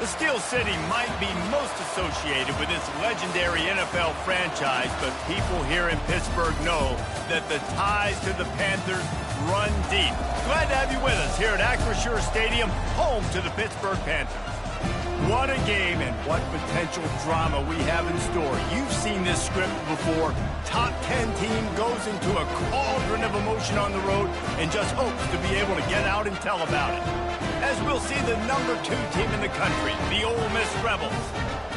Steel City might be most associated with its legendary NFL franchise, but people here in Pittsburgh know that the ties to the Panthers run deep. Glad to have you with us here at Acrisure Stadium, home to the Pittsburgh Panthers. What a game and what potential drama we have in store. You've seen this script before. Top 10 team goes into a cauldron of emotion on the road and just hopes to be able to get out and tell about it. As we'll see the #2 team in the country, the Ole Miss Rebels,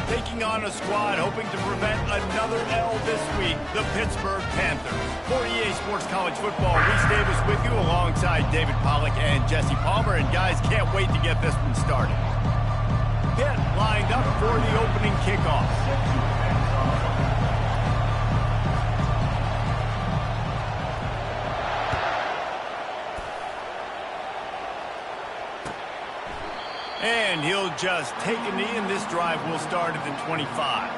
taking on a squad hoping to prevent another L this week, the Pittsburgh Panthers. For EA Sports College Football, Reese Davis with you alongside David Pollack and Jesse Palmer. And guys, can't wait to get this one started. Pitt lined up for the opening kickoff. And he'll just take a knee, and this drive will start at the 25.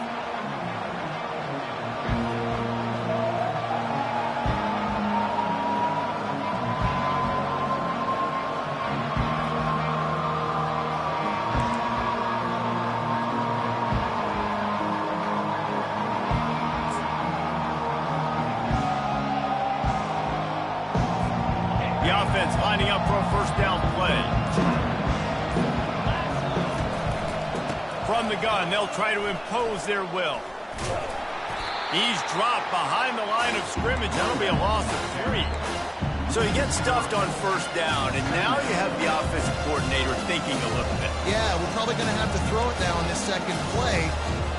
The offense lining up for a first down play. From the gun, they'll try to impose their will. He's dropped behind the line of scrimmage. That'll be a loss of 3. So he gets stuffed on first down, and now you have the offensive coordinator thinking a little bit. Yeah, we're probably going to have to throw it now on this second play.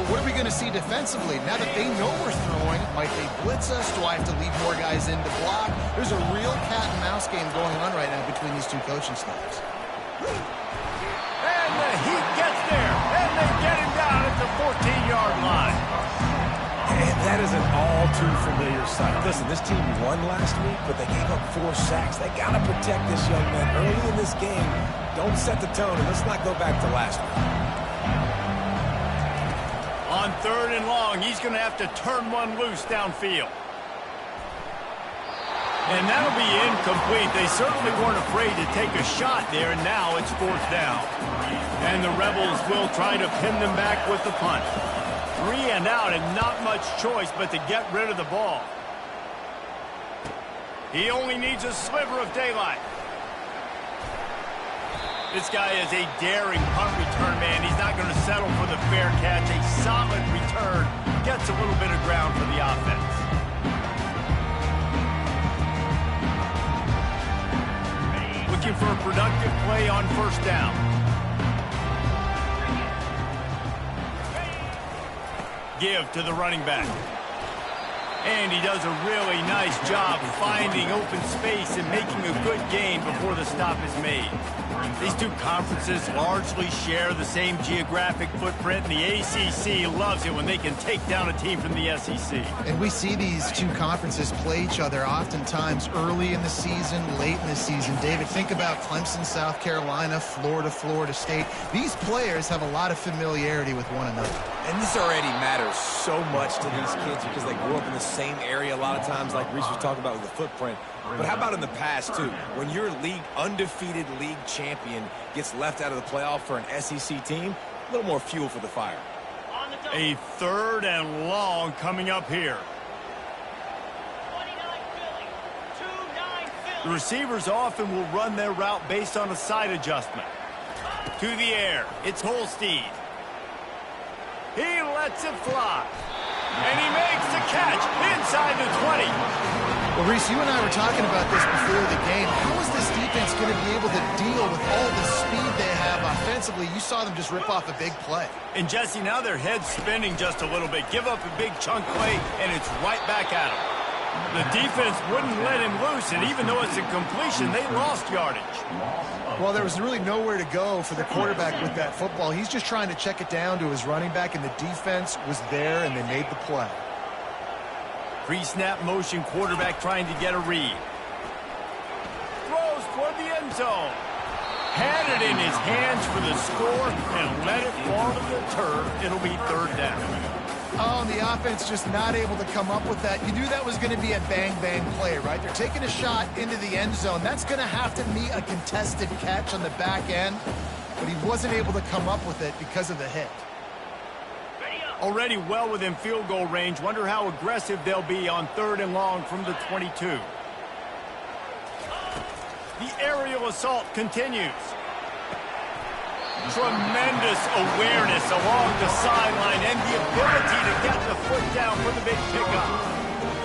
But what are we going to see defensively? Now that they know we're throwing, might they blitz us? Do I have to leave more guys in to block? There's a real cat-and-mouse game going on right now between these two coaching staffs. And the Heat gets there, and they get him down at the 14-yard line. And that is an all-too-familiar sight. Listen, this team won last week, but they gave up 4 sacks. They got to protect this young man early in this game. Don't set the tone, and let's not go back to last week. On 3rd and long, he's going to have to turn one loose downfield. And that'll be incomplete. They certainly weren't afraid to take a shot there, and now it's 4th down. And the Rebels will try to pin them back with the punt. 3 and out, and not much choice but to get rid of the ball. He only needs a sliver of daylight. This guy is a daring punt return man. He's not going to settle for the fair catch. A solid return gets a little bit of ground for the offense. Looking for a productive play on first down. Give to the running back. And he does a really nice job finding open space and making a good gain before the stop is made. These two conferences largely share the same geographic footprint, and the ACC loves it when they can take down a team from the SEC. And we see these two conferences play each other oftentimes early in the season, late in the season. David, think about Clemson, South Carolina, Florida, Florida State. These players have a lot of familiarity with one another. And this already matters so much to these kids because they grew up in the same area a lot of times, like Reese was talking about with the footprint. But how about in the past, too? When your undefeated league champion gets left out of the playoff for an SEC team, a little more fuel for the fire. A 3rd and long coming up here. The receivers often will run their route based on a side adjustment. To the air, it's Holstein. He lets it fly. And he makes the catch inside the 20. Well, Reese, you and I were talking about this before the game. How is this defense going to be able to deal with all the speed they have offensively? You saw them just rip off a big play. And, Jesse, now their head's spinning just a little bit. Give up a big chunk play, and it's right back at them. The defense wouldn't let him loose, and even though it's a completion, they lost yardage. Well, there was really nowhere to go for the quarterback with that football. He's just trying to check it down to his running back, and the defense was there, and they made the play. Pre-snap motion, quarterback trying to get a read. Throws toward the end zone. Had it in his hands for the score and let it fall to the turf. It'll be 3rd down. Oh, and the offense just not able to come up with that. You knew that was going to be a bang-bang play, right? They're taking a shot into the end zone. That's going to have to be a contested catch on the back end. but he wasn't able to come up with it because of the hit. Already well within field goal range. Wonder how aggressive they'll be on 3rd and long from the 22. The aerial assault continues. Tremendous awareness along the sideline and the ability to get the foot down for the big pickup.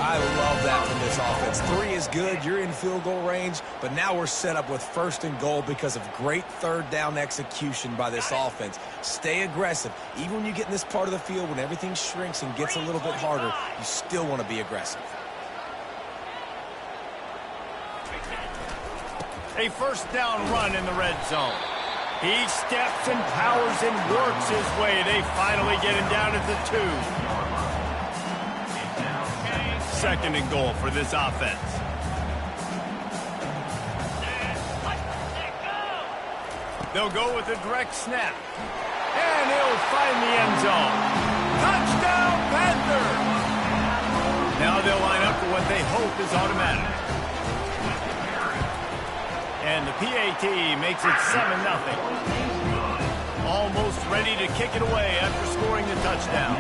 I love that from this offense. 3 is good. You're in field goal range, but now we're set up with 1st and goal because of great 3rd down execution by this offense. Stay aggressive. Even when you get in this part of the field, when everything shrinks and gets a little bit harder, you still want to be aggressive. A 1st down run in the red zone. He steps and powers and works his way. They finally get him down at the 2. 2nd and goal for this offense. They'll go with a direct snap. And he'll find the end zone. Touchdown, Panthers! Now they'll line up for what they hope is automatic. And the PAT makes it 7-0. Almost ready to kick it away after scoring the touchdown.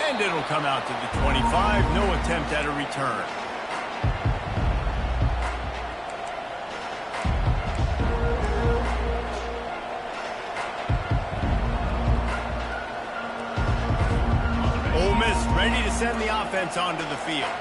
And it'll come out to the 25. No attempt at a return. Ole Miss ready to send the offense onto the field.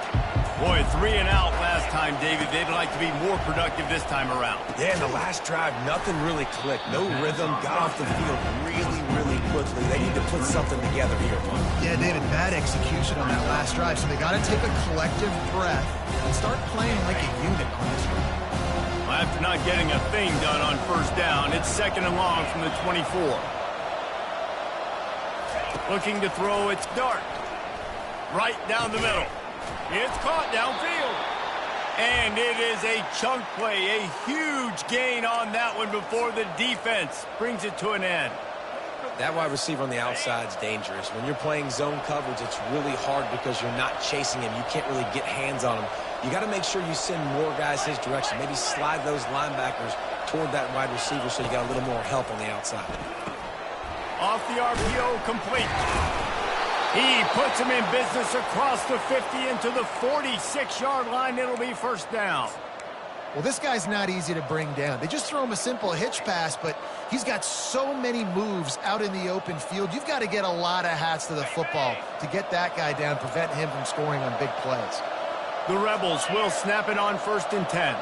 Boy, 3 and out last time, David. They'd like to be more productive this time around. Yeah, in the last drive, nothing really clicked. No rhythm, got off the field really quickly. They need to put something together here. Yeah, David, bad execution on that last drive, so they got to take a collective breath and start playing like a unit on this one. Well, after not getting a thing done on 1st down, it's 2nd and long from the 24. Looking to throw, it's Dart. Right down the middle. It's caught downfield. And it is a chunk play, a huge gain on that one before the defense brings it to an end. That wide receiver on the outside is dangerous. When you're playing zone coverage, it's really hard because you're not chasing him. You can't really get hands on him. You got to make sure you send more guys his direction. Maybe slide those linebackers toward that wide receiver so you got a little more help on the outside. Off the RPO, complete. He puts him in business across the 50 into the 46-yard line. It'll be 1st down. Well, this guy's not easy to bring down. They just throw him a simple hitch pass, but he's got so many moves out in the open field. You've got to get a lot of hats to the football to get that guy down, prevent him from scoring on big plays. The Rebels will snap it on 1st and 10.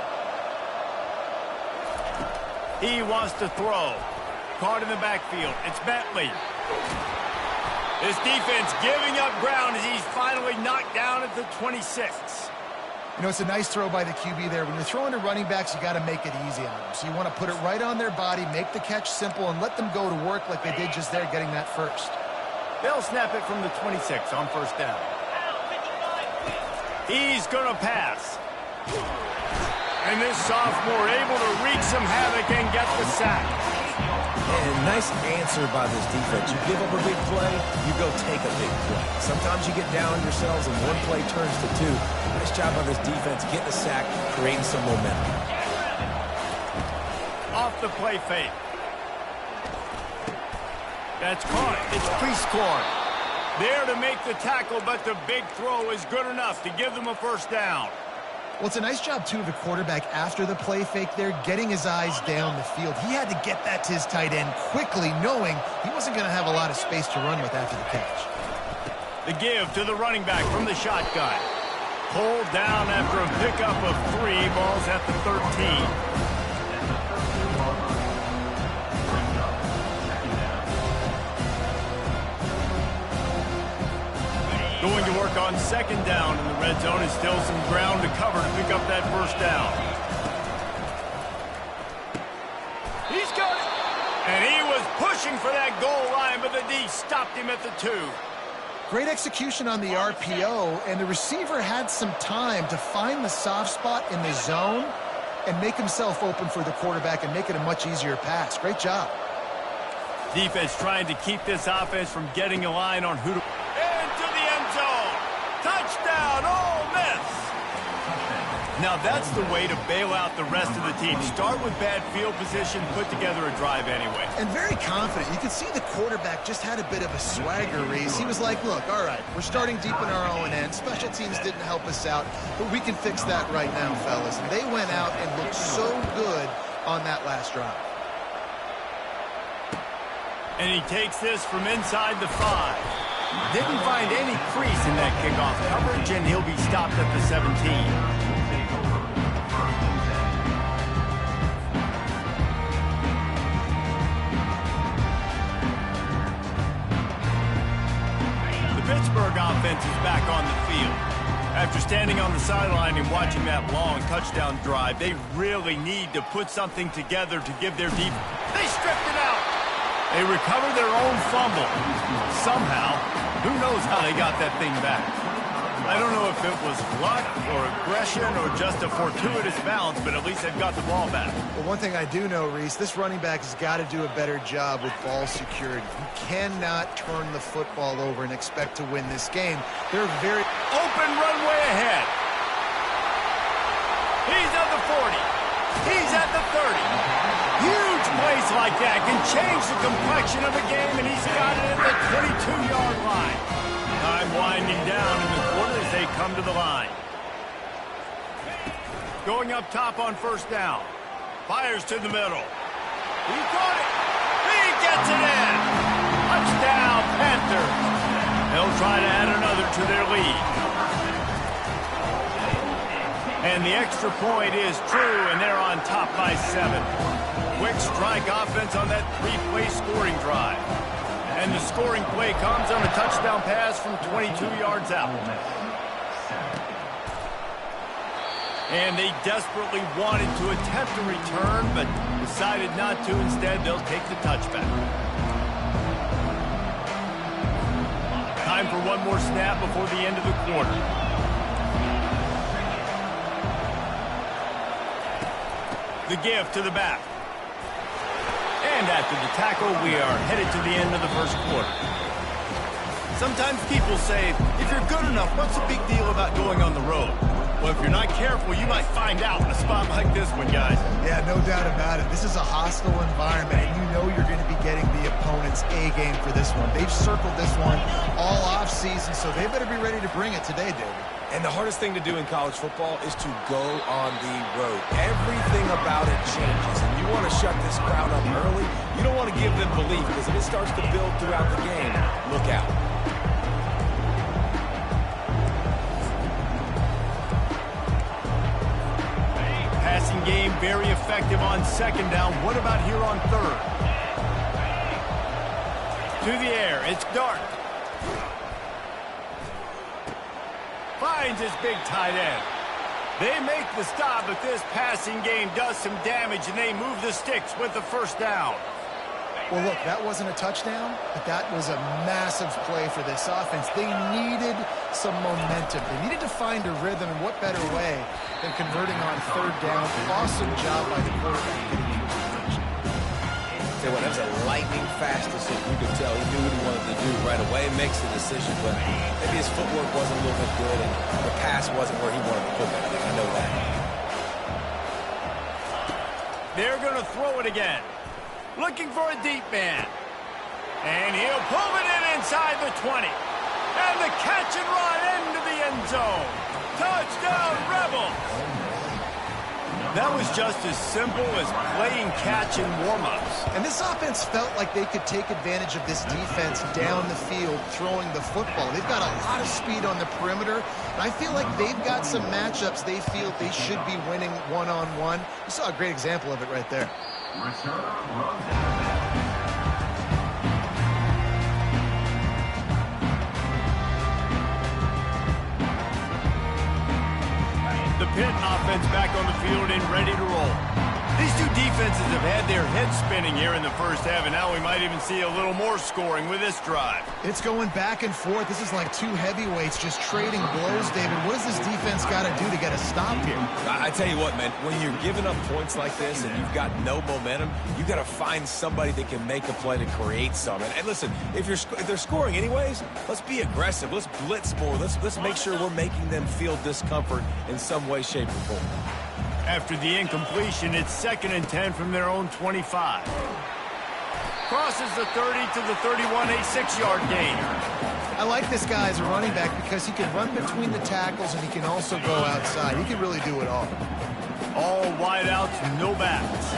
He wants to throw. Caught in the backfield. It's Bentley. This defense giving up ground as he's finally knocked down at the 26. You know, it's a nice throw by the QB there. When you're throwing to running backs, you got to make it easy on them. So you want to put it right on their body, make the catch simple, and let them go to work like they did just there, getting that first. They'll snap it from the 26 on 1st down. He's going to pass. And this sophomore able to wreak some havoc and get the sack. And nice answer by this defense. You give up a big play, you go take a big play. Sometimes you get down on yourselves and one play turns to 2. Nice job by this defense getting a sack, creating some momentum. Off the play fake. That's caught. It's Prieskorn. There to make the tackle, but the big throw is good enough to give them a 1st down. Well, it's a nice job, too, of the quarterback after the play fake there, getting his eyes down the field. He had to get that to his tight end quickly, knowing he wasn't going to have a lot of space to run with after the catch. The give to the running back from the shotgun. Pulled down after a pickup of 3. Balls at the 13. Going to work on 2nd down in the red zone. Is still some ground to cover to pick up that 1st down. He's got it. And he was pushing for that goal line, but the D stopped him at the 2. Great execution on the RPO, and the receiver had some time to find the soft spot in the zone and make himself open for the quarterback and make it a much easier pass. Great job. Defense trying to keep this offense from getting a line on who to... Into the end zone. Touchdown, Ole Miss. Now that's the way to bail out the rest of the team. Start with bad field position, put together a drive anyway. And very confident. You could see the quarterback just had a bit of a swagger, Reese. He was like, look, all right, we're starting deep in our own end. Special teams didn't help us out, but we can fix that right now, fellas. And they went out and looked so good on that last drive. And he takes this from inside the 5. Didn't find any crease in that kickoff coverage, and he'll be stopped at the 17. Pittsburgh offense is back on the field. After standing on the sideline and watching that long touchdown drive, they really need to put something together to give their deep. They stripped it out. They recovered their own fumble. Somehow, who knows how they got that thing back. I don't know if it was luck or aggression or just a fortuitous bounce, but at least they've got the ball back. Well, one thing I do know, Reese, this running back has got to do a better job with ball security. You cannot turn the football over and expect to win this game. They're very open runway ahead. He's at the 40. He's at the 30. Huge plays like that can change the complexion of a game, and he's got it at the 22-yard line. Time winding down in the quarter as they come to the line. Going up top on first down. Fires to the middle. He caught it. He gets it in. Touchdown, Panthers. They'll try to add another to their lead. And the extra point is true, and they're on top by 7. Quick strike offense on that 3-play scoring drive. And the scoring play comes on a touchdown pass from 22 yards out. And they desperately wanted to attempt a return, but decided not to. Instead, they'll take the touchback. Time for one more snap before the end of the quarter. The give to the back. And after the tackle, we are headed to the end of the first quarter. Sometimes people say, if you're good enough, what's the big deal about going on the road? Well, if you're not careful, you might find out in a spot like this one, guys. Yeah, no doubt about it. This is a hostile environment, and you know you're going to be getting the opponent's A-game for this one. They've circled this one all off-season, so they better be ready to bring it today, David. And the hardest thing to do in college football is to go on the road. Everything about it changes, and you want to shut this crowd up early. You don't want to give them belief, because if it starts to build throughout the game, look out. Passing game very effective on second down. What about here on third? To the air, it's Dart. Finds his big tight end. They make the stop, but this passing game does some damage, and they move the sticks with the first down. Well, look, that wasn't a touchdown, but that was a massive play for this offense. They needed some momentum. They needed to find a rhythm, and what better way than converting on third down. Awesome job by the quarterback. Tell you what, that was a lightning-fast decision. You could tell he knew what he wanted to do right away, makes the decision, but maybe his footwork wasn't a little bit good, and the pass wasn't where he wanted to put that thing. I know that. They're going to throw it again. Looking for a deep man. And he'll pull it in inside the 20. And the catch and run into the end zone. Touchdown, Rebels! That was just as simple as playing catch in warm-ups. And this offense felt like they could take advantage of this defense down the field, throwing the football. They've got a lot of speed on the perimeter, and I feel like they've got some matchups they feel they should be winning one-on-one. You saw a great example of it right there. The Pitt offense back on the field and ready to roll. These two defenses have had their heads spinning here in the first half, and now we might even see a little more scoring with this drive. It's going back and forth. This is like two heavyweights just trading blows, David. What does this defense got to do to get a stop here? I tell you what, man, when you're giving up points like this and you've got no momentum, you got to find somebody that can make a play to create some. And listen, if they're scoring anyways, let's be aggressive. Let's blitz more. Let's make sure we're making them feel discomfort in some way, shape, or form. After the incompletion, it's 2nd and 10 from their own 25. Crosses the 30 to the 31, a 6-yard gain. I like this guy as a running back because he can run between the tackles and he can also go outside. He can really do it all. All wideouts, no backs.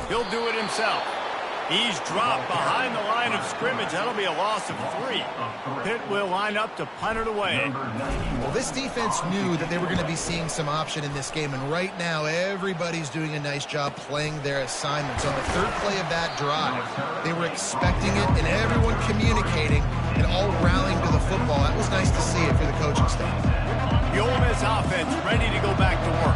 He'll do it himself. He's dropped behind the line of scrimmage. That'll be a loss of 3. Pitt will line up to punt it away. Well, this defense knew that they were going to be seeing some option in this game, and right now everybody's doing a nice job playing their assignments. On the 3rd play of that drive, they were expecting it, and everyone communicating and all rallying to the football. That was nice to see it for the coaching staff. The Ole Miss offense ready to go back to work.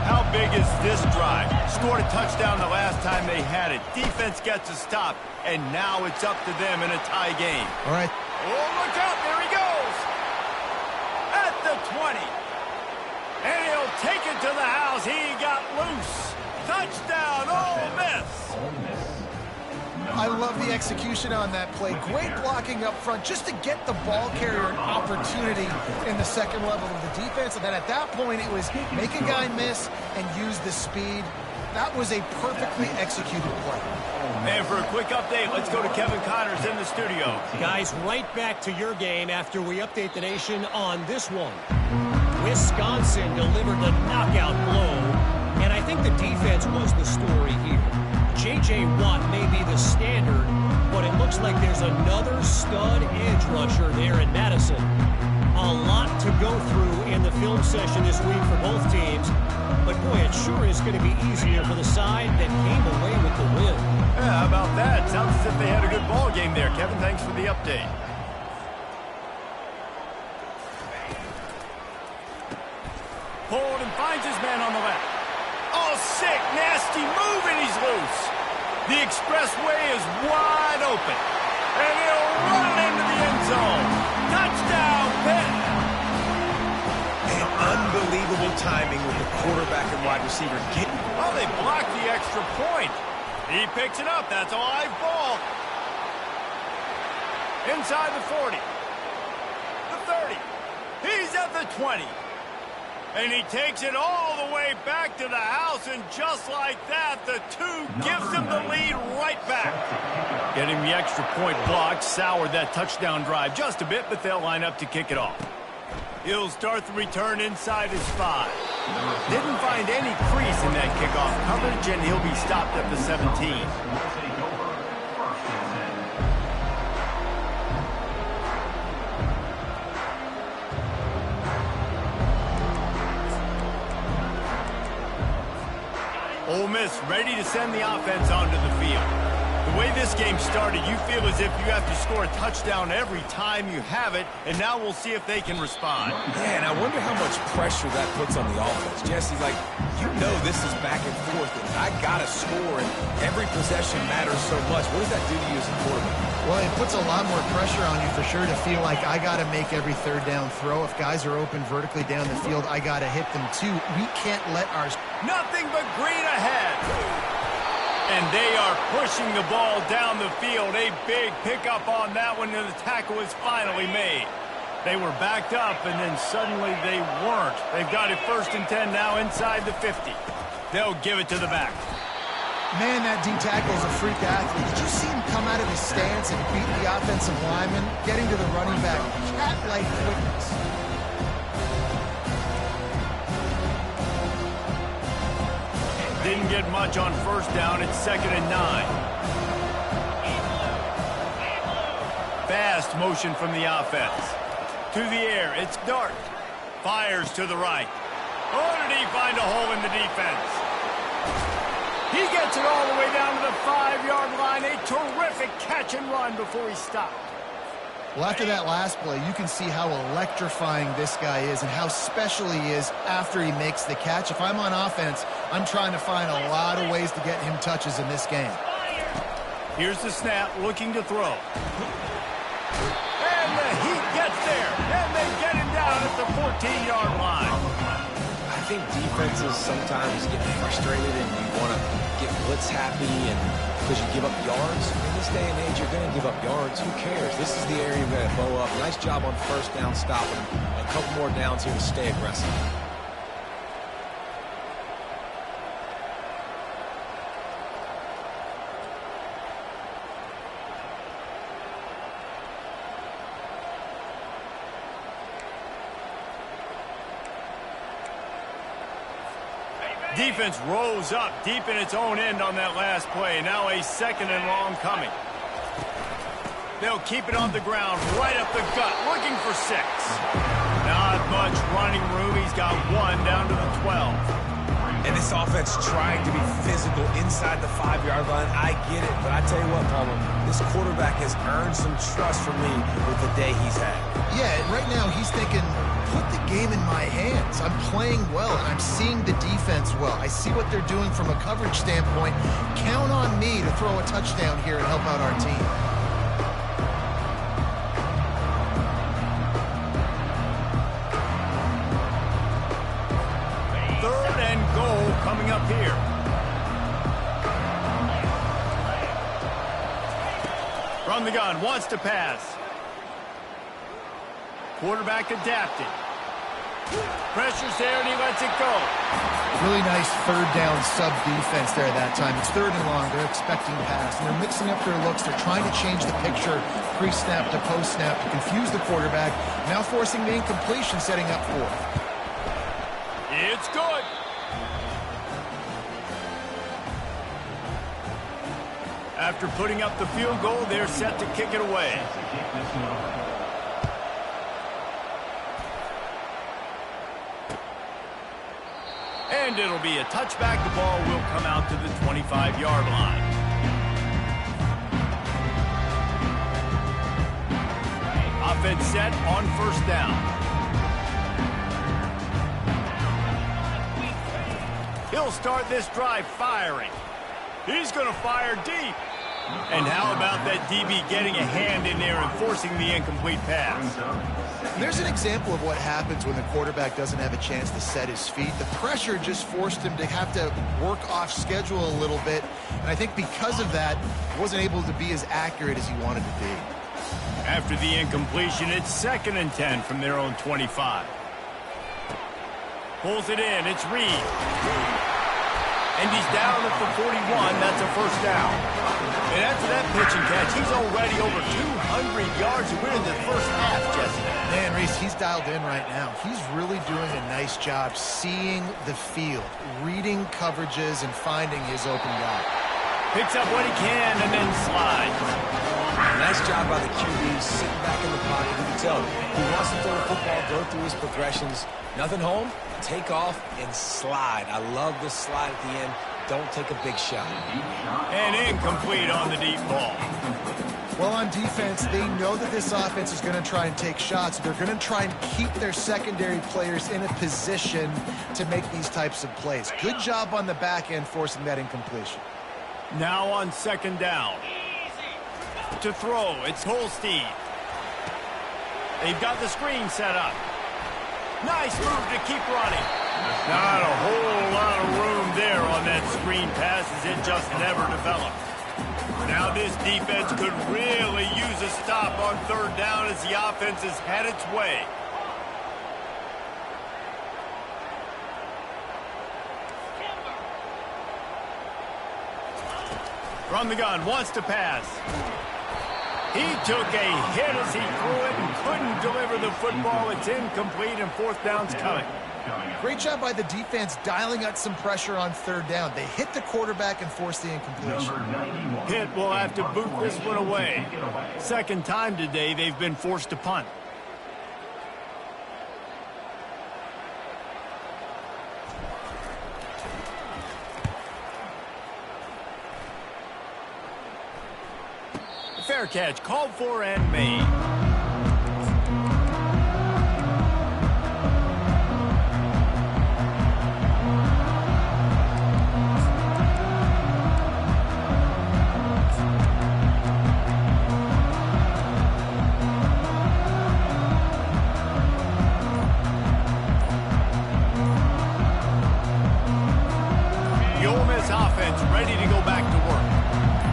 How big is this drive? Scored a touchdown the last time they had it. Defense gets a stop, and now it's up to them in a tie game. All right. Oh, look out. There he goes. At the 20. And he'll take it to the house. He got loose. Touchdown, Ole Miss. I love the execution on that play. Great blocking up front just to get the ball carrier an opportunity in the second level of the defense. And then at that point, it was make a guy miss and use the speed. That was a perfectly executed play. And for a quick update, let's go to Kevin Connors in the studio. Guys, right back to your game after we update the nation on this one. Wisconsin delivered the knockout blow, and I think the defense was the story here. J.J. Watt may be the standard, but it looks like there's another stud edge rusher there in Madison. A lot to go through in the film session this week for both teams, but boy, it sure is going to be easier for the side that came away with the win. Yeah, how about that? Sounds as if they had a good ball game there. Kevin, thanks for the update. Pulled and finds his man on the left. Oh, sick, nasty move, and he's loose. The expressway is wide open, and he'll run it into the end zone. Touchdown, Pitt. And unbelievable timing with the quarterback and wide receiver. Oh, they blocked the extra point. He picks it up. That's a live ball. Inside the 40. The 30. He's at the 20. And he takes it all the way back to the house, and just like that, the 2 gives him the lead right back. Getting the extra point blocked soured that touchdown drive just a bit, but they'll line up to kick it off. He'll start the return inside his 5. Didn't find any crease in that kickoff coverage, and he'll be stopped at the 17. Ole Miss ready to send the offense onto the field. The way this game started, you feel as if you have to score a touchdown every time you have it, and now we'll see if they can respond. Yeah, and I wonder how much pressure that puts on the offense. Jesse, like, you know this is back and forth, and I got to score, and every possession matters so much. What does that do to you as a quarterback? Well, it puts a lot more pressure on you for sure to feel like I got to make every third down throw. If guys are open vertically down the field, I got to hit them too. We can't let ours... Nothing but green ahead. And they are pushing the ball down the field. A big pickup on that one, and the tackle is finally made. They were backed up, and then suddenly they weren't. They've got it 1st and 10 now inside the 50. They'll give it to the back. Man, that D-tackle is a freak athlete. Did you see him come out of his stance and beat the offensive lineman, getting to the running back? Cat-like quickness. Didn't get much on 1st down. It's 2nd and 9. Fast motion from the offense. To the air, it's Dart. Fires to the right. Oh, did he find a hole in the defense? He gets it all the way down to the 5-yard line. A terrific catch and run before he stopped. Well, after that last play, you can see how electrifying this guy is and how special he is after he makes the catch. If I'm on offense, I'm trying to find a lot of ways to get him touches in this game. Here's the snap, looking to throw. And the Heat gets there, and they get him down at the 14-yard line. I think defenses sometimes get frustrated and you want to get blitz happy and because you give up yards. In this day and age, you're going to give up yards. Who cares? This is the area you're going to bow up. Nice job on first down stopping. A couple more downs here to stay aggressive. Defense rose up deep in its own end on that last play. Now a 2nd and long coming. They'll keep it on the ground, right up the gut, looking for 6. Not much running room. He's got 1 down to the 12. And this offense trying to be physical inside the 5-yard line. I get it, but I tell you what, Palmer, this quarterback has earned some trust from me with the day he's had. Yeah, and right now he's thinking, put the game in my hands. I'm playing well, and I'm seeing the defense well. I see what they're doing from a coverage standpoint. Count on me to throw a touchdown here and help out our team. Third and goal coming up here. From the gun, wants to pass. Quarterback adapted. Pressure's there, and he lets it go. Really nice third down sub defense there that time. It's 3rd and long. They're expecting pass, and they're mixing up their looks. They're trying to change the picture pre-snap to post-snap to confuse the quarterback, now forcing the incompletion, setting up 4th. It's good. After putting up the field goal, they're set to kick it away. And it'll be a touchback. The ball will come out to the 25-yard line. Offense set on 1st down. He'll start this drive firing. He's going to fire deep. And how about that DB getting a hand in there and forcing the incomplete pass? There's an example of what happens when the quarterback doesn't have a chance to set his feet. The pressure just forced him to have to work off schedule a little bit. And I think because of that, he wasn't able to be as accurate as he wanted to be. After the incompletion, it's 2nd and 10 from their own 25. Pulls it in. It's Reed. And he's down at the 41. That's a 1st down. And after that pitch and catch, he's already over 200 yards. And we're in the 1st half, Jesse. Man, Reese, he's dialed in right now. He's really doing a nice job seeing the field, reading coverages, and finding his open guy. Picks up what he can and then slides. Nice job by the QB, sitting back in the pocket. You can tell he wants to throw the football, go through his progressions. Nothing home, take off and slide. I love the slide at the end. Don't take a big shot. And incomplete on the deep ball. Well, on defense, they know that this offense is going to try and take shots. They're going to try and keep their secondary players in a position to make these types of plays. Good job on the back end forcing that incompletion. Now on 2nd down. To throw, it's Holstein. They've got the screen set up. Nice move to keep running. Not a whole lot of room there on that screen pass as it just never developed. Now this defense could really use a stop on 3rd down as the offense has had its way. From the gun, wants to pass. He took a hit as he threw it and couldn't deliver the football. It's incomplete and 4th down's coming. Great job by the defense dialing out some pressure on 3rd down. They hit the quarterback and forced the incompletion. Pitt will have to boot this one away. 2nd time today they've been forced to punt. Fair catch, called for and made. offense ready to go back to work.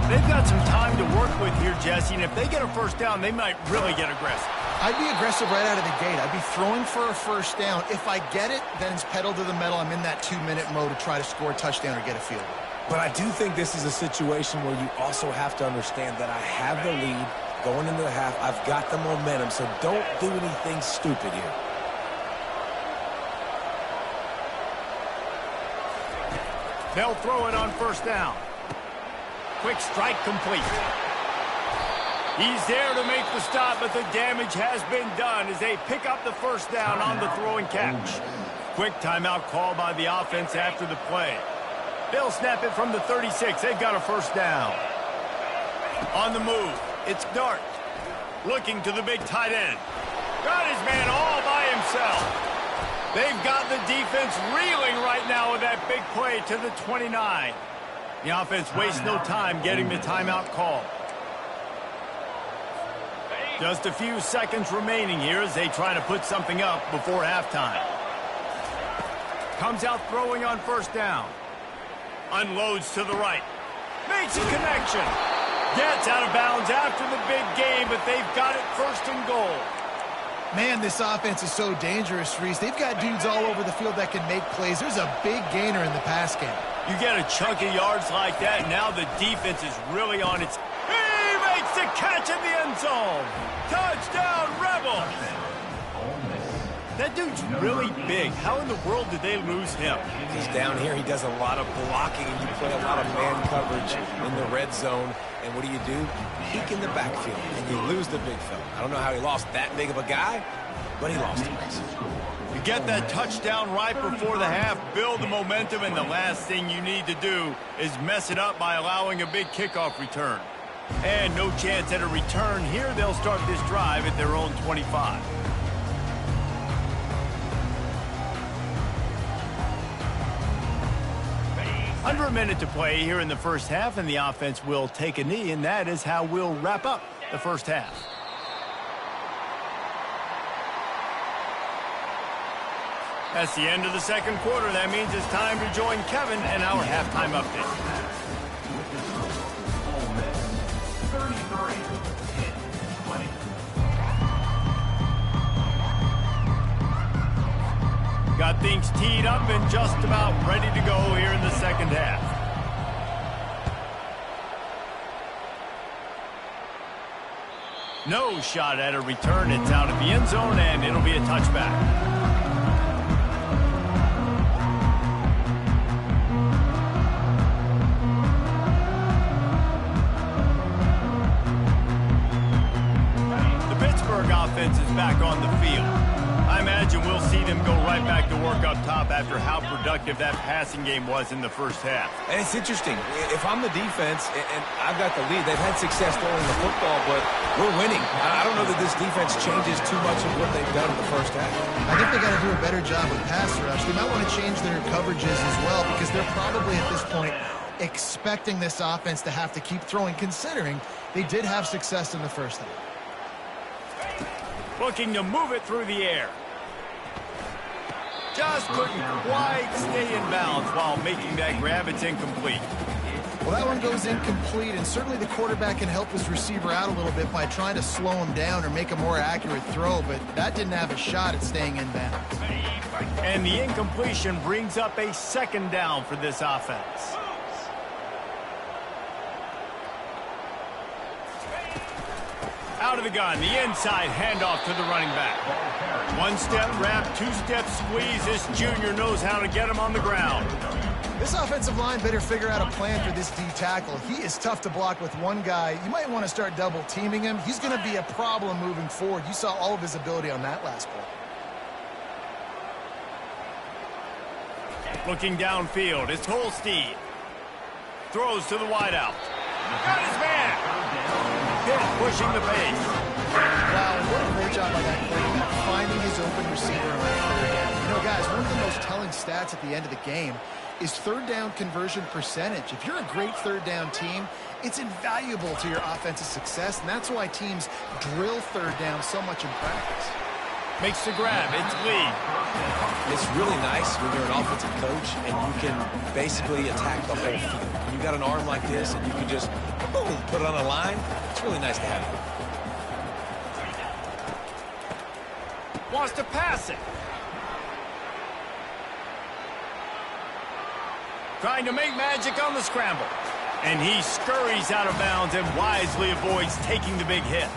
They've got some time to work with here, Jesse, and if they get a first down, they might really get aggressive. I'd be aggressive right out of the gate. I'd be throwing for a first down. If I get it, then it's pedal to the metal. I'm in that 2-minute mode to try to score a touchdown or get a field goal. But I do think this is a situation where you also have to understand that I have the lead going into the half. I've got the momentum, so don't do anything stupid here. They'll throw it on first down. Quick strike complete. He's there to make the stop, but the damage has been done as they pick up the first down on the throw and catch. Quick timeout call by the offense after the play. They'll snap it from the 36. They've got a first down. On the move, it's Dart. Looking to the big tight end. Got his man all by himself. They've got the defense reeling right now with that big play to the 29. The offense wastes no time getting the timeout call. Just a few seconds remaining here as they try to put something up before halftime. Comes out throwing on first down. Unloads to the right. Makes a connection. Gets out of bounds after the big game, but they've got it first and goal. Man, this offense is so dangerous, Reese. They've got dudes all over the field that can make plays. There's a big gainer in the pass game. You get a chunk of yards like that, and now the defense is really on its... He makes the catch in the end zone. Touchdown, Rebels. That dude's really big. How in the world did they lose him? He's down here. He does a lot of blocking, and you play a lot of man coverage in the red zone. And what do? Peek in the backfield, and you lose the big fella. I don't know how he lost that big of a guy, but he lost him. You get that touchdown right before the half, build the momentum, and the last thing you need to do is mess it up by allowing a big kickoff return. And no chance at a return here. They'll start this drive at their own 25. Under a minute to play here in the first half, and the offense will take a knee, and that is how we'll wrap up the first half. That's the end of the second quarter. That means it's time to join Kevin and our halftime update. Got things teed up and just about ready to go here in the second half. No shot at a return. It's out of the end zone, and it'll be a touchback. Offense is back on the field. I imagine we'll see them go right back to work up top after how productive that passing game was in the first half. And it's interesting. If I'm the defense and I've got the lead, they've had success throwing the football, but we're winning. I don't know that this defense changes too much of what they've done in the first half. I think they got to do a better job with pass rush. They might want to change their coverages as well, because they're probably at this point expecting this offense to have to keep throwing, considering they did have success in the first half. Looking to move it through the air. Just couldn't quite stay in bounds while making that grab. It's incomplete. Well, that one goes incomplete, and certainly the quarterback can help his receiver out a little bit by trying to slow him down or make a more accurate throw, but that didn't have a shot at staying in bounds. And the incompletion brings up a second down for this offense. Out of the gun, the inside handoff to the running back. One step wrap, two-step squeeze. This junior knows how to get him on the ground. This offensive line better figure out a plan for this D tackle. He is tough to block with one guy. You might want to start double teaming him. He's going to be a problem moving forward. You saw all of his ability on that last play. Looking downfield, it's Holstein. Throws to the wideout. Got his man. Pushing the pace. Wow, what a great job by that quarterback, finding his open receiver on third down. You know, guys, one of the most telling stats at the end of the game is third down conversion percentage. If you're a great third down team, it's invaluable to your offensive success, and that's why teams drill third down so much in practice. Makes the grab. It's Lee. It's really nice when you're an offensive coach and you can basically attack the whole field. When you got an arm like this and you can just, boom, put it on a line, it's really nice to have it. Wants to pass it. Trying to make magic on the scramble. And he scurries out of bounds and wisely avoids taking the big hit.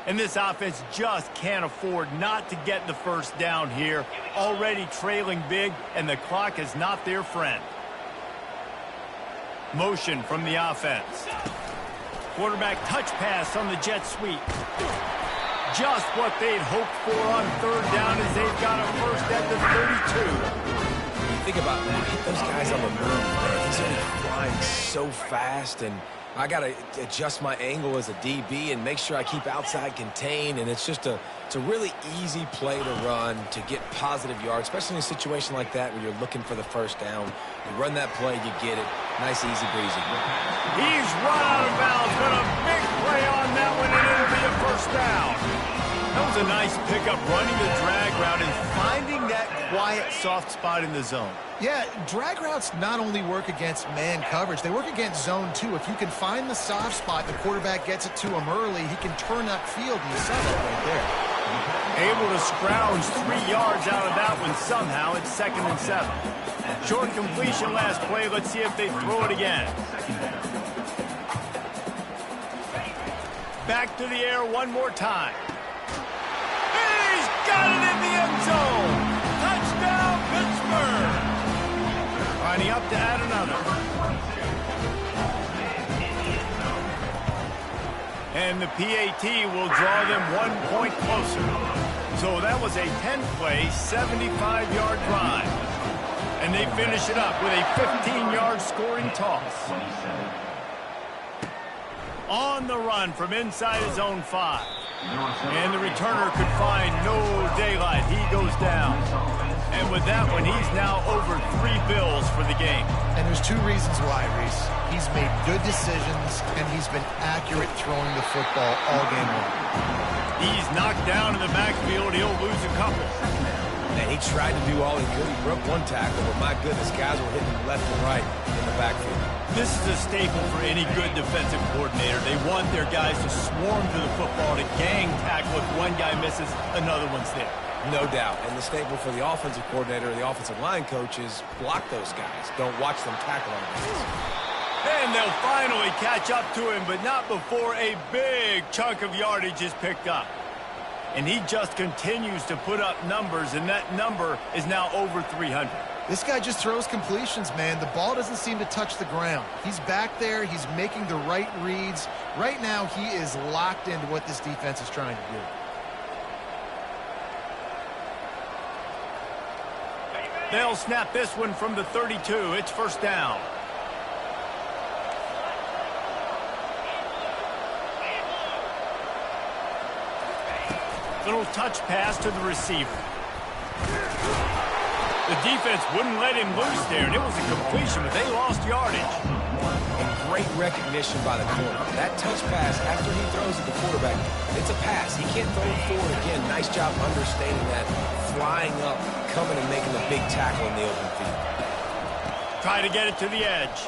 And this offense just can't afford not to get the first down here. Already trailing big, and the clock is not their friend. Motion from the offense. Quarterback touch pass on the jet sweep. Just what they'd hoped for on third down as they've got a first at the 32. Think about that. Those guys on the move, man. He's only flying so fast, and I got to adjust my angle as a DB and make sure I keep outside contained, and it's a really easy play to run to get positive yards, especially in a situation like that where you're looking for the first down. You run that play, you get it. Nice, easy breezy. He's run out of bounds, but a big play on that one, and it'll be a first down. That was a nice pickup, running the drag route and finding that quiet, soft spot in the zone. Yeah, drag routes not only work against man coverage, they work against zone too. If you can find the soft spot, the quarterback gets it to him early, he can turn that field, and you saw that right there. Able to scrounge 3 yards out of that one somehow. It's 2nd and 7. Short completion last play. Let's see if they throw it again. Back to the air one more time. He's got it in the end zone. Touchdown, Pittsburgh. Lining up to add another. And the PAT will draw them 1 point closer. So that was a 10-play, 75-yard drive. And they finish it up with a 15-yard scoring toss. On the run from inside his own 5. And the returner could find no daylight. He goes down. And with that one, he's now over 3 bills for the game. And there's 2 reasons why, Reese. He's made good decisions, and he's been accurate throwing the football all game long. He's knocked down in the backfield. He'll lose a couple. And he tried to do all he could. He broke 1 tackle, but my goodness, guys were hitting left and right in the backfield. This is a staple for any good defensive coordinator. They want their guys to swarm to the football, to gang tackle. If one guy misses, another one's there. No doubt. And the staple for the offensive coordinator or the offensive line coach is block those guys. Don't watch them tackle on guys. And they'll finally catch up to him, but not before a big chunk of yardage is picked up. And he just continues to put up numbers, and that number is now over 300. This guy just throws completions, man. The ball doesn't seem to touch the ground. He's back there. He's making the right reads. Right now, he is locked into what this defense is trying to do. They'll snap this one from the 32. It's first down. Little touch pass to the receiver. The defense wouldn't let him loose there, and it was a completion, but they lost yardage. And great recognition by the corner. That touch pass, after he throws at the quarterback, it's a pass. He can't throw it forward again. Nice job understanding that, flying up, coming and making a big tackle in the open field. Try to get it to the edge.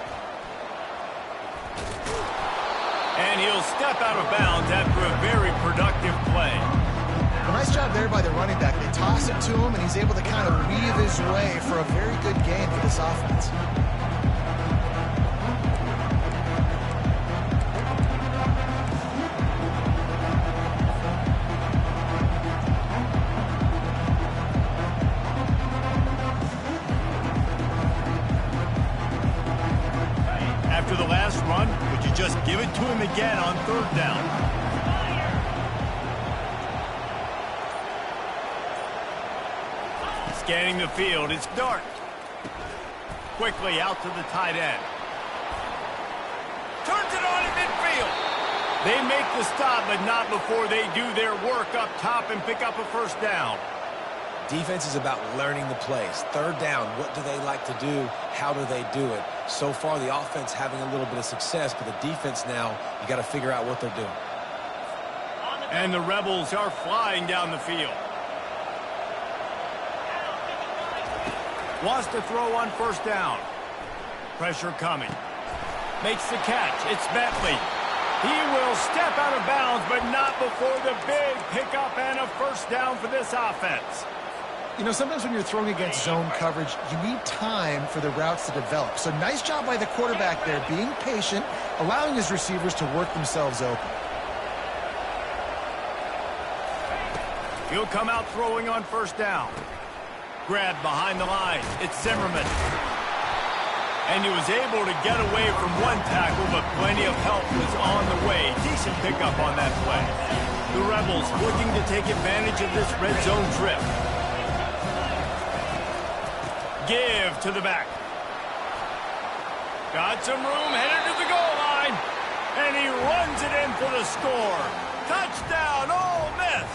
And he'll step out of bounds after a very productive play. Well, nice job there by the running back. They toss it to him, and he's able to kind of weave his way for a very good game for this offense. After the last run, would you just give it to him again on third down? Scanning the field, it's Dart. Quickly out to the tight end. Turns it on in midfield. They make the stop, but not before they do their work up top and pick up a first down. Defense is about learning the plays. Third down, what do they like to do? How do they do it? So far, the offense having a little bit of success, but the defense now, you got to figure out what they're doing. And the Rebels are flying down the field. Wants to throw on first down. Pressure coming. Makes the catch. It's Bentley. He will step out of bounds, but not before the big pickup and a first down for this offense. You know, sometimes when you're throwing against zone coverage, you need time for the routes to develop. So nice job by the quarterback there, being patient, allowing his receivers to work themselves open. He'll come out throwing on first down. Grab behind the line. It's Zimmerman. And he was able to get away from one tackle, but plenty of help was on the way. Decent pickup on that play. The Rebels looking to take advantage of this red zone trip. Give to the back. Got some room, headed to the goal line. And he runs it in for the score. Touchdown, Ole Miss.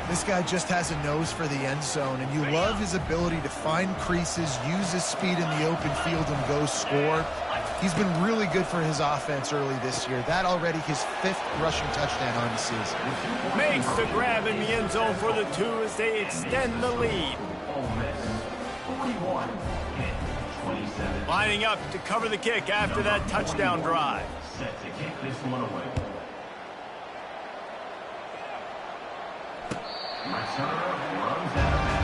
This guy just has a nose for the end zone, and you love his ability to find creases, use his speed in the open field, and go score. He's been really good for his offense early this year. That already his 5th rushing touchdown on the season. Makes the grab in the end zone for the 2 as they extend the lead. Lining up to cover the kick after that touchdown drive. Set to kick this one away. Return runs out of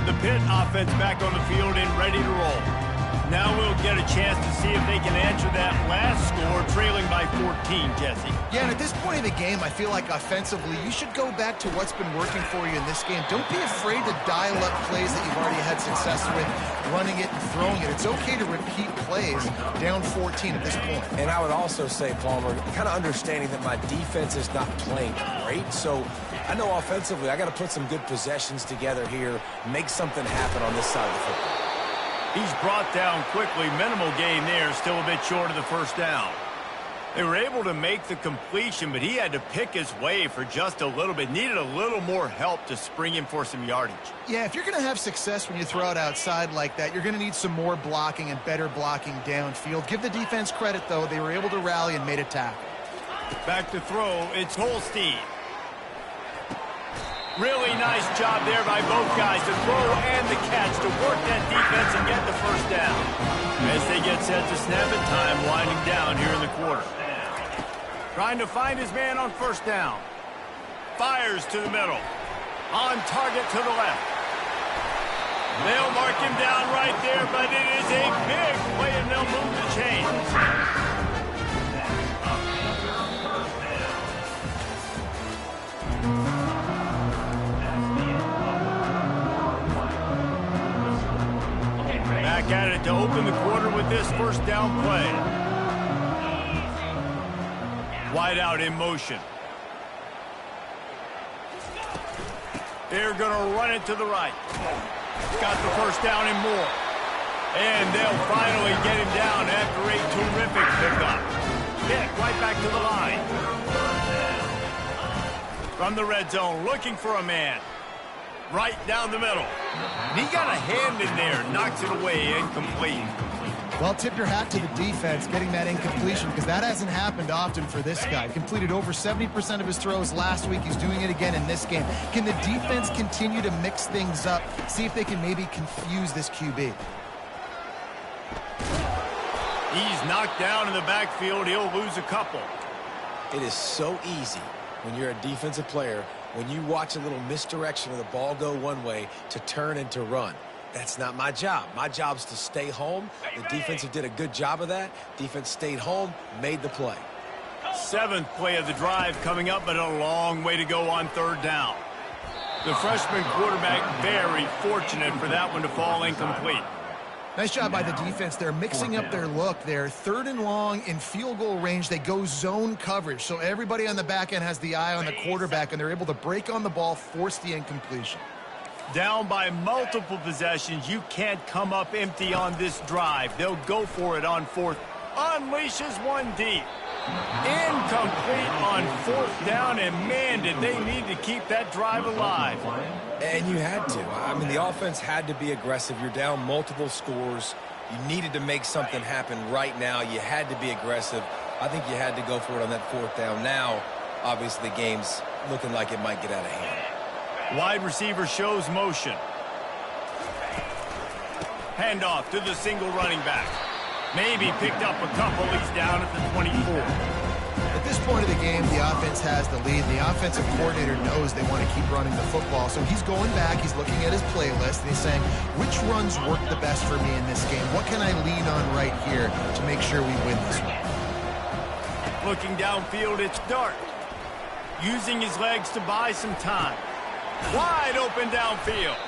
The Pitt offense back on the field and ready to roll. Now we'll get a chance to see if they can answer that last score, trailing by 14, Jesse. Yeah, and at this point in the game, I feel like offensively, you should go back to what's been working for you in this game. Don't be afraid to dial up plays that you've already had success with, running it and throwing it. It's okay to repeat plays down 14 at this point. And I would also say, Palmer, kind of understanding that my defense is not playing great, so I know offensively I got to put some good possessions together here, make something happen on this side of the football. He's brought down quickly. Minimal gain there, still a bit short of the first down. They were able to make the completion, but he had to pick his way for just a little bit. Needed a little more help to spring him for some yardage. Yeah, if you're going to have success when you throw it outside like that, you're going to need some more blocking and better blocking downfield. Give the defense credit, though. They were able to rally and made a tackle. Back to throw, it's Holstein. Really nice job there by both guys, the throw and the catch, to work that defense and get the first down. As they get set to snap it, time winding down here in the quarter. Trying to find his man on first down. Fires to the middle. On target to the left. They'll mark him down right there, but it is a big play, and they'll move the chains. Back at it to open the quarter with this first down play. Wide out in motion. They're going to run it to the right. Got the first down and more. And they'll finally get him down after a terrific pickup. Hit right back to the line. From the red zone, looking for a man. Right down the middle. And he got a hand in there, knocks it away, incomplete. Well, tip your hat to the defense getting that incompletion, because that hasn't happened often for this guy. Completed over 70% of his throws last week. He's doing it again in this game. Can the defense continue to mix things up, see if they can maybe confuse this QB? He's knocked down in the backfield. He'll lose a couple. It is so easy when you're a defensive player, when you watch a little misdirection of the ball go one way, to turn and to run. That's not my job. My job is to stay home. The defensive did a good job of that. Defense stayed home, made the play. 7th play of the drive coming up, but a long way to go on third down. The freshman quarterback very fortunate for that one to fall incomplete. Nice job by the defense. They're mixing up their look. They're 3rd and long in field goal range. They go zone coverage, so everybody on the back end has the eye on the quarterback, and they're able to break on the ball, force the incompletion. Down by multiple possessions, you can't come up empty on this drive. They'll go for it on fourth. Unleashes one deep. Incomplete on fourth down, and man, did they need to keep that drive alive. And you had to. I mean, the offense had to be aggressive. You're down multiple scores. You needed to make something happen right now. You had to be aggressive. I think you had to go for it on that fourth down. Now, obviously, the game's looking like it might get out of hand. Wide receiver shows motion. Handoff to the single running back. Maybe picked up a couple. He's down at the 24. At this point of the game, the offense has the lead. The offensive coordinator knows they want to keep running the football. So he's going back. He's looking at his playlist, and he's saying, which runs work the best for me in this game? What can I lean on right here to make sure we win this one? Looking downfield, it's Dart. Using his legs to buy some time. Wide open downfield.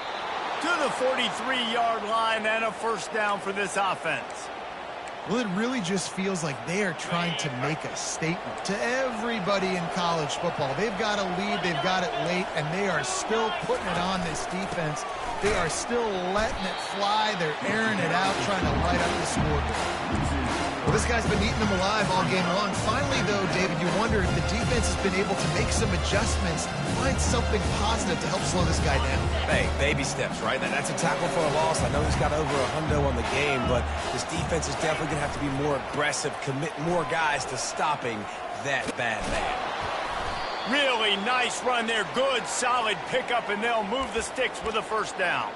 To the 43-yard line, and a first down for this offense. Well, it really just feels like they are trying to make a statement to everybody in college football. They've got a lead, they've got it late, and they are still putting it on this defense. They are still letting it fly. They're airing it out, trying to light up the scoreboard. Well, this guy's been eating them alive all game long. Finally, though, David, you wonder if the defense has been able to make some adjustments, find something positive to help slow this guy down. Hey, baby steps, right? That's a tackle for a loss. I know he's got over a hundo on the game, but this defense is definitely going to have to be more aggressive, commit more guys to stopping that bad man. Really nice run there. Good, solid pickup, and they'll move the sticks with a first down.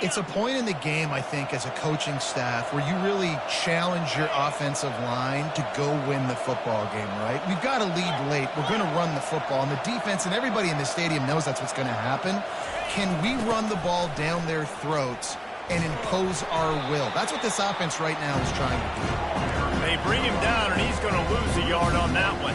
It's a point in the game, I think, as a coaching staff where you really challenge your offensive line to go win the football game, right? We've got to lead late. We're going to run the football, and the defense and everybody in the stadium knows that's what's going to happen. Can we run the ball down their throats and impose our will? That's what this offense right now is trying to do. They bring him down, and he's going to lose a yard on that one.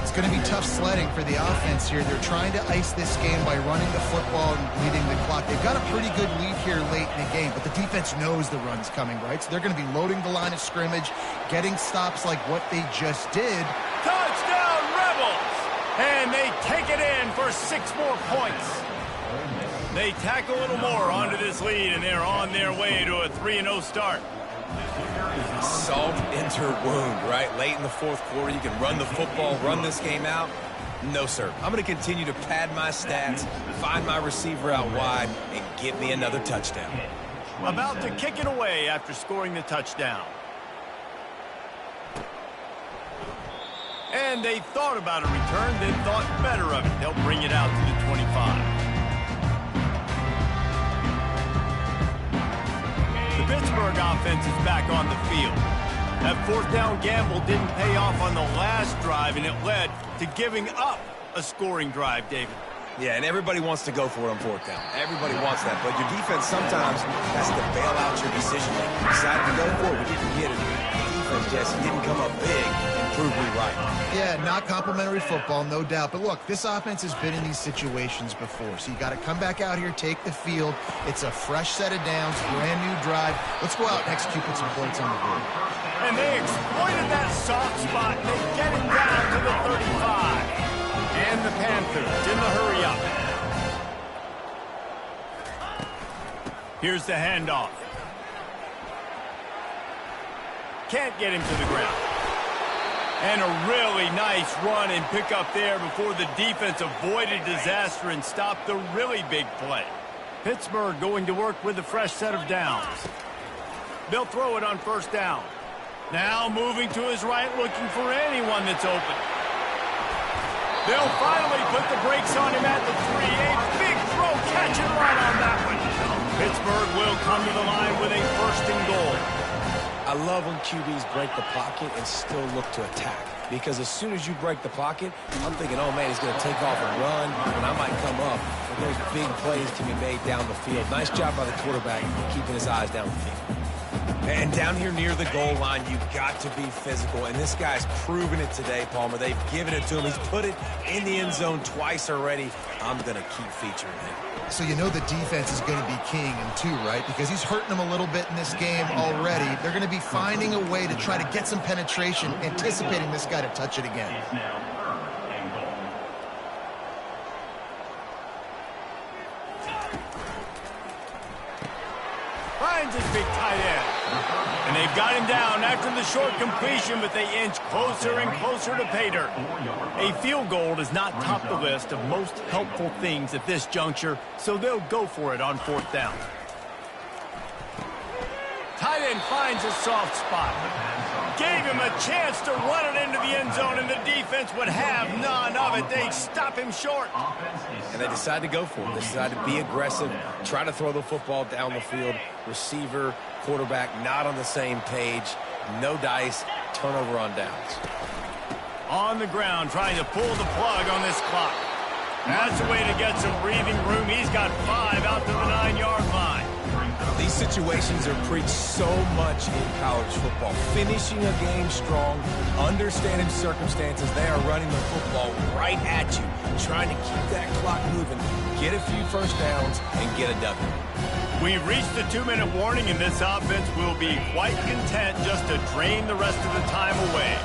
It's going to be tough sledding for the offense here. They're trying to ice this game by running the football and bleeding the clock. They've got a pretty good lead here late in the game, but the defense knows the run's coming, right? So they're going to be loading the line of scrimmage, getting stops like what they just did. Touchdown, Rebels! And they take it in for 6 more points. They tack a little more onto this lead, and they're on their way to a 3-0 start. Salt into wound, right? Late in the fourth quarter, you can run the football, run this game out. No, sir. I'm going to continue to pad my stats, find my receiver out wide, and get me another touchdown. About to kick it away after scoring the touchdown. And they thought about a return, then thought better of it. They'll bring it out to the 25. The Pittsburgh offense is back on the field. That fourth down gamble didn't pay off on the last drive, and it led to giving up a scoring drive, David. Yeah, and everybody wants to go for it on fourth down. Everybody wants that, but your defense sometimes has to bail out your decision-making. You decided to go for it, we didn't get it. The defense, Jesse, didn't come up big and prove me right. Yeah, not complimentary football, no doubt. But look, this offense has been in these situations before, so you got to come back out here, take the field. It's a fresh set of downs, brand new drive. Let's go out and execute with some points on the board. And they exploited that soft spot. They get it down to the 35. And the Panthers in the hurry-up. Here's the handoff. Can't get him to the ground. And a really nice run and pick up there before the defense avoided disaster and stopped the really big play. Pittsburgh going to work with a fresh set of downs. They'll throw it on first down. Now moving to his right, looking for anyone that's open. They'll finally put the brakes on him at the 3. A big throw, catch and run on that one. Pittsburgh will come to the line with a first and goal. I love when QBs break the pocket and still look to attack. Because as soon as you break the pocket, I'm thinking, oh, man, he's going to take off and run, and I might come up. But those big plays can be made down the field. Nice job by the quarterback keeping his eyes down the field. And down here near the goal line, you've got to be physical. And this guy's proven it today, Palmer. They've given it to him. He's put it in the end zone twice already. I'm going to keep featuring him. So you know the defense is going to be keying him too, right? Because he's hurting them a little bit in this game already. They're going to be finding a way to try to get some penetration, anticipating this guy to touch it again. perfect tight end. And they've got him down after the short completion, but they inch closer and closer to pay dirt. A field goal does not top the list of most helpful things at this juncture, so they'll go for it on 4th down. Tight end finds a soft spot. Gave him a chance to run it into the end zone, and the defense would have none of it. They stop him short. And they decide to go for it. They decide to be aggressive, try to throw the football down the field. Receiver, quarterback, not on the same page. No dice, turnover on downs. On the ground, trying to pull the plug on this clock. That's a way to get some breathing room. He's got 5 out to the 9-yard line. These situations are preached so much in college football. Finishing a game strong, understanding circumstances. They are running the football right at you, trying to keep that clock moving, get a few first downs, and get a W. We've reached the 2-minute warning, and this offense will be quite content just to drain the rest of the time away.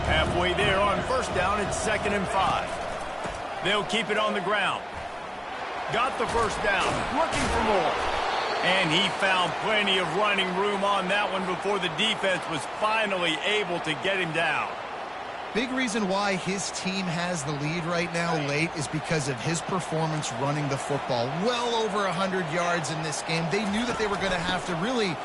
Halfway there on 1st down, it's 2nd and 5. They'll keep it on the ground. Got the 1st down, looking for more. And he found plenty of running room on that one before the defense was finally able to get him down. Big reason why his team has the lead right now late is because of his performance running the football. Well over 100 yards in this game. They knew that they were going to have to really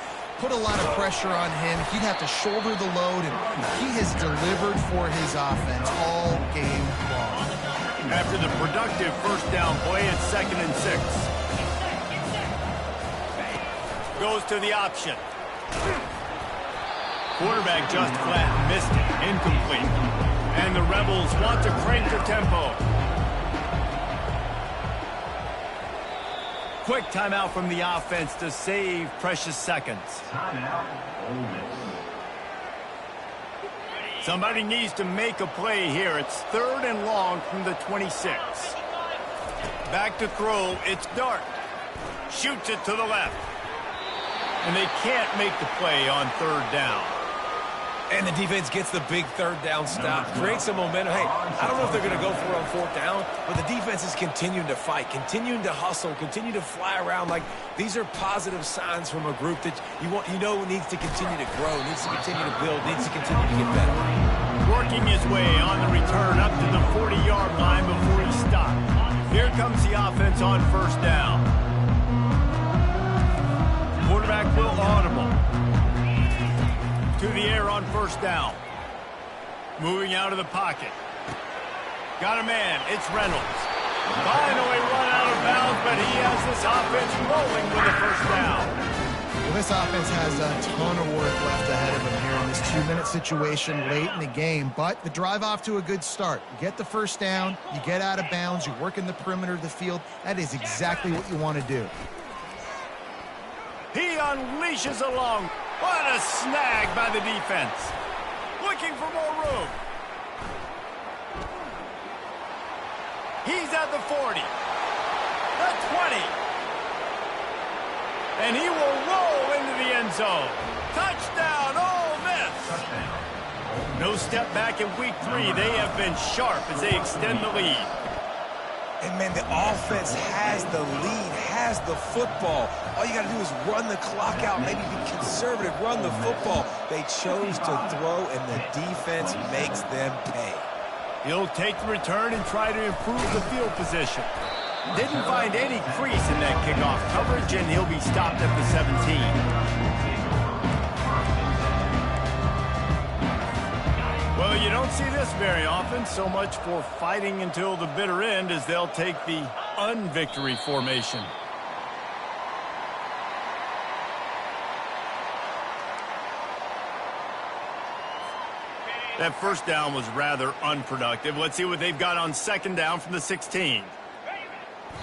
put a lot of pressure on him. He'd have to shoulder the load, and he has delivered for his offense all game long. After the productive 1st down play, it's 2nd and 6. Goes to the option. Quarterback just flat missed it. Incomplete. And the Rebels want to crank their tempo. Quick timeout from the offense to save precious seconds. Timeout, Ole Miss. Somebody needs to make a play here. It's 3rd and long from the 26. Back to throw. It's Dart. Shoots it to the left. And they can't make the play on 3rd down. And the defense gets the big 3rd down stop, creates some momentum. Hey, I don't know if they're going to go for it on 4th down, but the defense is continuing to fight, continuing to hustle, continue to fly around. Like, these are positive signs from a group that you know needs to continue to grow, needs to continue to build, needs to continue to get better. Working his way on the return up to the 40-yard line before he stopped. Here comes the offense on 1st down. Quarterback will audible. To the air on 1st down. Moving out of the pocket. Got a man. It's Reynolds. Finally run out of bounds, but he has this offense rolling with a 1st down. Well, this offense has a ton of work left ahead of them here in this 2-minute situation late in the game, but the drive off to a good start. You get the 1st down, you get out of bounds, you work in the perimeter of the field. That is exactly what you want to do. He unleashes a long. What a snag by the defense. Looking for more room. He's at the 40. The 20. And he will roll into the end zone. Touchdown, Ole Miss. No step back in week 3. They have been sharp as they extend the lead. And, man, the offense has the lead, has the football. All you got to do is run the clock out, maybe be conservative, run the football. They chose to throw, and the defense makes them pay. He'll take the return and try to improve the field position. Didn't find any crease in that kickoff coverage, and he'll be stopped at the 17. Well, you don't see this very often. So much for fighting until the bitter end as they'll take the unvictory formation. That 1st down was rather unproductive. Let's see what they've got on 2nd down from the 16.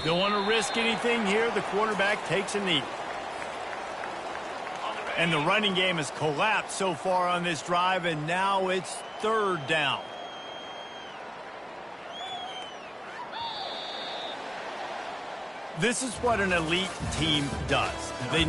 Don't want to risk anything here. The quarterback takes a knee. And the running game has collapsed so far on this drive, and now it's 3rd down. This is what an elite team does. They